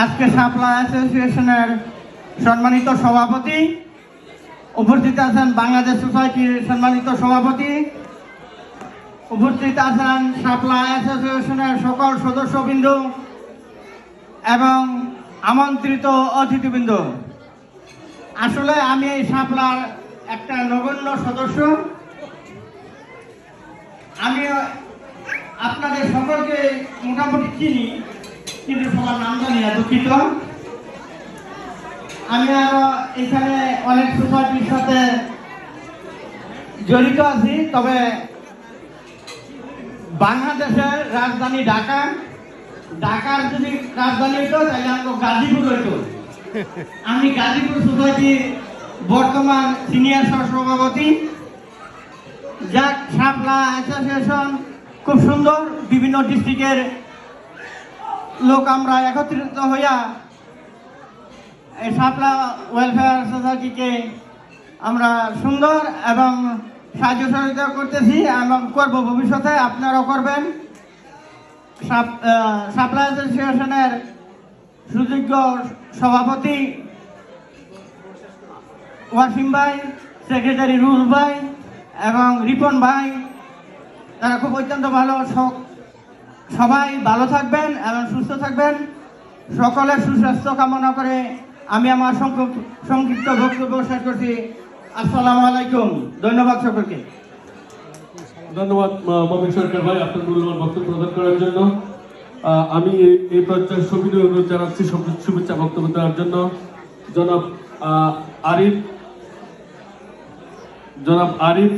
আজকে শাপলা অ্যাসোসিয়েশনের সম্মানিত সভাপতি, উপস্থিত আছেন বাংলাদেশ সোসাইটির সম্মানিত সভাপতি, উপস্থিত আছেন শাপলা অ্যাসোসিয়েশনের সকল সদস্যবৃন্দ এবং আমন্ত্রিত অতিথিবৃন্দ। আসলে আমি এই শাপলার একটা নগণ্য সদস্য। আমি আপনাদের সকলকে মোটামুটি চিনি, কিন্তু সবার নাম জানি না, দুঃখিত। আমি আরো এখানে অনেক সোসাইটির সাথে জড়িত আছি, তবে বাংলাদেশের রাজধানী ঢাকা, ঢাকার যদি রাজধানী হইতো তাহলে আমাকে গাজীপুর হইতো। আমি গাজীপুর সোসাইটির বর্তমান সিনিয়র সহসভাপতি। যাক, শাপলা অ্যাসোসিয়েশন খুব সুন্দর, বিভিন্ন ডিস্ট্রিক্টের লোক আমরা একত্রিত হইয়া এই শাপলা ওয়েলফেয়ার সোসাইটিকে আমরা সুন্দর এবং সাহায্য সহযোগিতা করতেছি এবং করব, ভবিষ্যতে আপনারাও করবেন। শাপলা অ্যাসোসিয়েশনের সুযোগ্য সভাপতি ওয়াসিম ভাই, সেক্রেটারি রুল ভাই এবং রিপন ভাই, তারা খুব অত্যন্ত ভালো। সবাই ভালো থাকবেন এবং সুস্থ থাকবেন। সকলের সুস্বাস্থ্য কামনা করে আমি আমার সংক্ষিপ্ত বক্তব্য শেষ করছি। আসসালামু আলাইকুম, ধন্যবাদ সকলকে। ধন্যবাদ মমিন সরকার ভাই আপনার মূল্যবান বক্তব্য প্রদান করার জন্য। আমি এই পর্যায়ে সবিনয় অনুরোধ জানাচ্ছি শুভেচ্ছা বক্তব্য দেওয়ার জন্য জনাব আরিফ